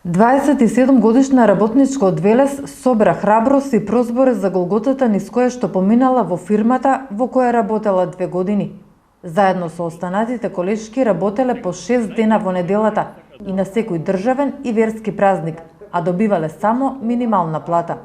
27-годишна работничка од Велес собра храброст и прозбори за голготата низ која што поминала во фирмата во која работела 2 години. Заедно со останатите колешки работеле по 6 дена во неделата и на секој државен и верски празник, а добивале само минимална плата.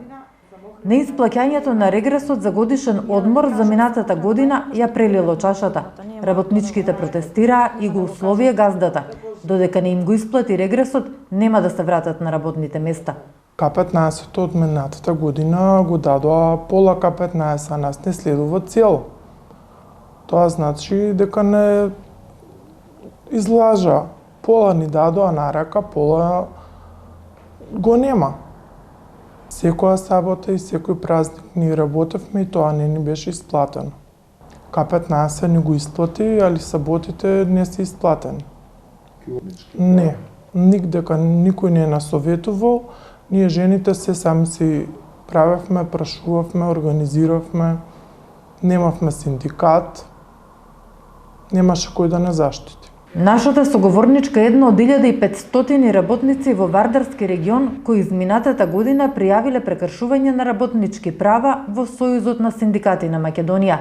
Неисплаќањето на регресот за годишен одмор за минатата година ја прелило чашата. Работничките протестираа и го условија газдата. Додека не им го исплати регресот, нема да се вратат на работните места. К-15 од минатата година го дадоа пола К-15, а нас не следува цел. Тоа значи дека не излажа. Пола ни дадоа на рака, пола го нема. Секоја сабота и секој празник ни работевме и тоа не ни беше исплатено. К-15 ни го исплати, али саботите не се исплатени. Не, никдека никој не насоветувал. Ние жените се сами си правевме, прашувавме, организиравме. Немавме синдикат. Немаше кој да не заштити. Нашата соговорничка е една од 1500 работници во Вардарски регион кои изминатата година пријавиле прекршување на работнички права во Сојузот на синдикати на Македонија.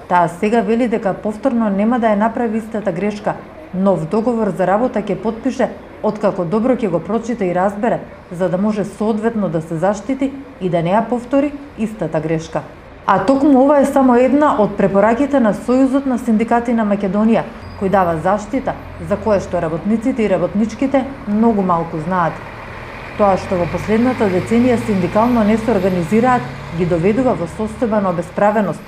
Таа сега вели дека повторно нема да ја направи истата грешка. Нов договор за работа ќе потпише откако добро ќе го прочита и разбере, за да може соодветно да се заштити и да не ја повтори истата грешка. А токму ова е само една од препораките на Сојузот на синдикати на Македонија, кој дава заштита за кое што работниците и работничките многу малку знаат. Тоа што во последната деценија синдикално не се организираат ги доведува во состојба на обесправеност.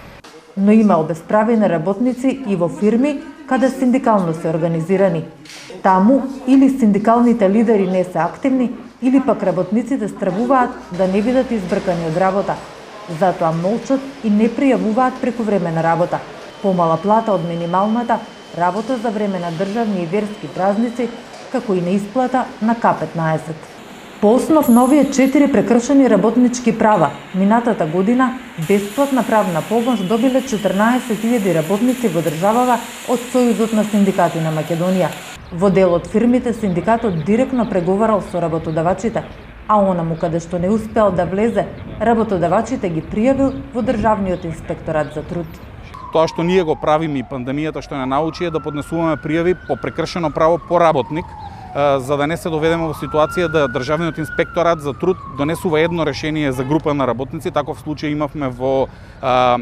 Но има обесправени работници и во фирми каде синдикално се организирани. Таму или синдикалните лидери не се активни, или пак работниците стравуваат да не бидат избркани од работа. Затоа молчат и не пријавуваат прековремена работа, помала плата од минималната, работа за време на државни и верски празници, како и неисплата на К-15. По основ на овие 4 прекршени работнички права, минатата година бесплатна правна помош добиле 14.000 работници во државава од Сојузот на синдикати на Македонија. Во дел од фирмите синдикатот директно преговарал со работодавачите, а онаму каде што не успеал да влезе, работодавачите ги пријавил во Државниот инспекторат за труд. Тоа што ние го правиме и пандемијата што не научи е да поднесуваме пријави по прекршено право по работник, за да не се доведеме во ситуација да Државниот инспекторат за труд донесува едно решение за група на работници. Таков случај имавме во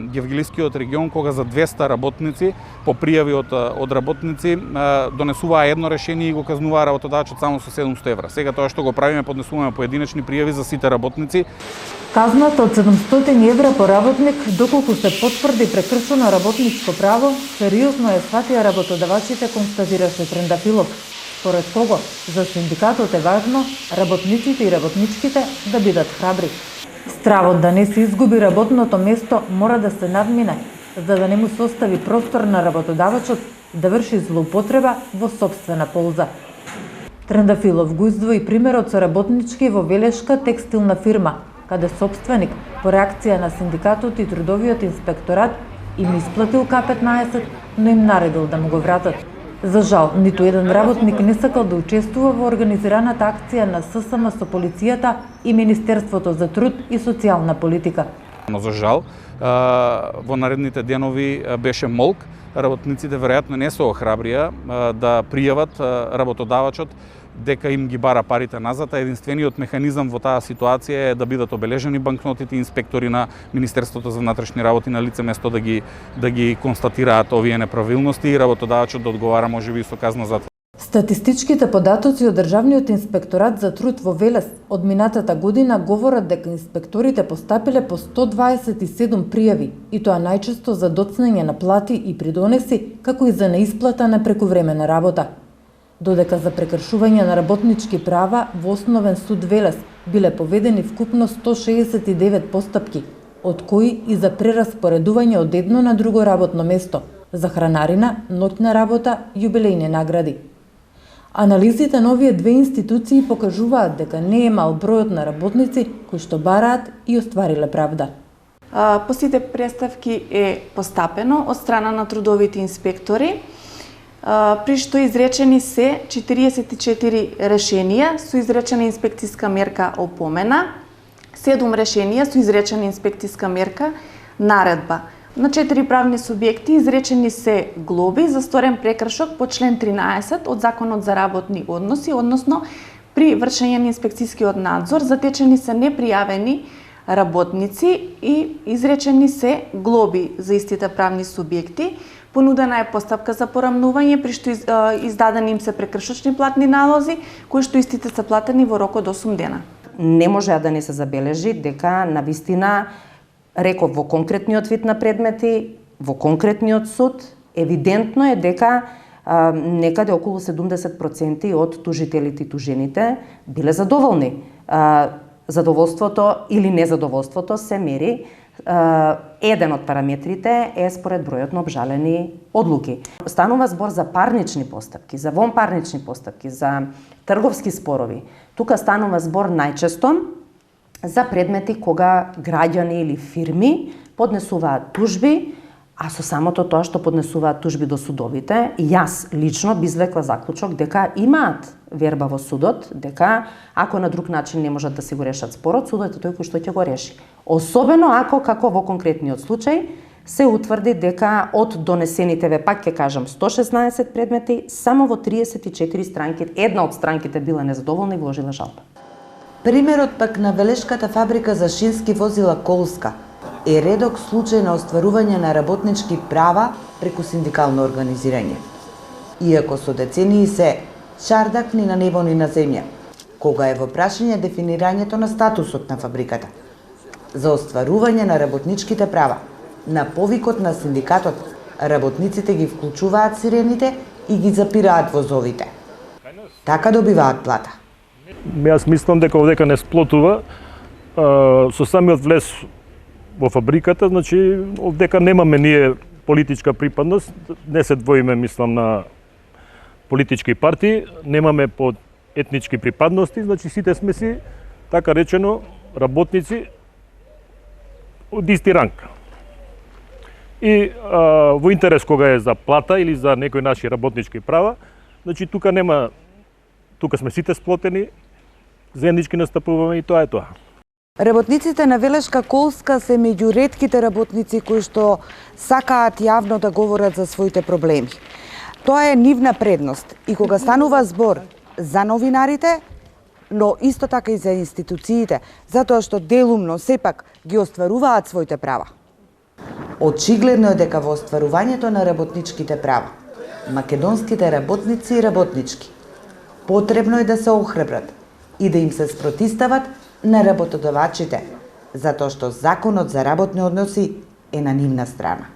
Гевгелискиот регион, кога за 200 работници по пријави од работници донесуваа едно решение и го казнуваа работодавачот само со 700 евра. Сега тоа што го правиме, поднесуваме поединечни пријави за сите работници. Казната од 700 евра по работник, доколку се потврди прекршено работничко право, сериозно ја сватија работодавачите, констатираше Трендафилов. Според кого, за синдикатот е важно работниците и работничките да бидат храбри. Стравот да не се изгуби работното место мора да се надмине, за да не му се остави простор на работодавачот да врши злоупотреба во сопствена полза. Трендафилов го издвои примерот со работнички во Велешка текстилна фирма, каде сопственик, по реакција на синдикатот и трудовиот инспекторат, им исплатил К-15, но им наредил да му го вратат. За жал, ниту еден работник не сакал да учествува во организираната акција на ССМ со полицијата и Министерството за труд и социјална политика. Но за жал, во наредните денови беше молк. Работниците веројатно не се охрабрија да пријават работодавачот дека им ги бара парите назад, а единствениот механизам во таа ситуација е да бидат обележени банкнотите, инспектори на Министерството за внатрешни работи на лице место да ги констатираат овие неправилности и работодавачот да одговара можеби со казна затвор. Статистичките податоци од Државниот инспекторат за труд во Велес од минатата година говорат дека инспекторите постапиле по 127 пријави, и тоа најчесто за доцнење на плати и придонеси, како и за неисплата на прекувремена работа. Додека за прекршување на работнички права во Основен суд Велес биле поведени вкупно 169 постапки, од кои и за прераспоредување од едно на друго работно место, за хранарина, ноќна работа, јубилејни награди. Анализите на овие две институции покажуваат дека не е мал бројот на работници кои што бараат и оствариле правда. По сите преставки е постапено од страна на трудовите инспектори. при што изречени се 44 решенија со изречена инспекциска мерка опомена, 7 решенија со изречена инспекциска мерка наредба. На 4 правни субјекти изречени се глоби за сторен прекршок по член 13 од Законот за работни односи, односно при вршење на инспекцијскиот надзор затечени се непријавени работници и изречени се глоби за истите правни субјекти. Понудена е постапка за порамнување, при што издадени им се прекршочни платни налози, кои што истите се платени во рок од 8 дена. Не може да не се забележи дека навистина, реков, во конкретниот вид на предмети, во конкретниот суд, евидентно е дека некаде околу 70% од тужителите и тужените биле задоволни. Задоволството или незадоволството се мери. Еден од параметрите е според бројот на обжалени одлуки. Станува збор за парнични постапки, за вонпарнични постапки, за трговски спорови. Тука станува збор најчесто за предмети кога граѓани или фирми поднесуваат тужби, а со самото тоа што поднесуваат тужби до судовите, јас лично би извлекла заклучок дека имаат верба во судот, дека ако на друг начин не можат да си го решат спорот, судот е тој кој што ќе го реши. Особено ако, како во конкретниот случај, се утврди дека од донесените, пак ќе кажам, 116 предмети, само во 34 странки, една од странките била незадоволна и вложила жалба. Примерот пак на Велешката фабрика за шински возила Колска е редок случај на остварување на работнички права преку синдикално организирање. Иако со децении се чардак ни на небо ни на земја, кога е во прашање дефинирањето на статусот на фабриката. За остварување на работничките права, на повикот на синдикатот, работниците ги вклучуваат сирените и ги запираат возовите. Така добиваат плата. Јас мислам дека овдека не сплотува со самиот влез во фабриката, значи овдека немаме ние политичка припадност, не се двоиме, мислам, на политички партии, немаме по етнички припадности, значи сите сме си, така речено, работници од исти ранг. И во интерес кога е за плата или за некои наши работнички права, значи тука сме сите сплотени, заеднички настапуваме и тоа е тоа. Работниците на Велешка Колска се меѓу ретките работници кои што сакаат јавно да говорат за своите проблеми. Тоа е нивна предност и кога станува збор за новинарите, но исто така и за институциите, затоа што делумно сепак ги остваруваат своите права. Очигледно е дека во остварувањето на работничките права, македонските работници и работнички потребно е да се охрабрат и да им се спротистават на работодавачите, затоа што Законот за работни односи е на нивна страна.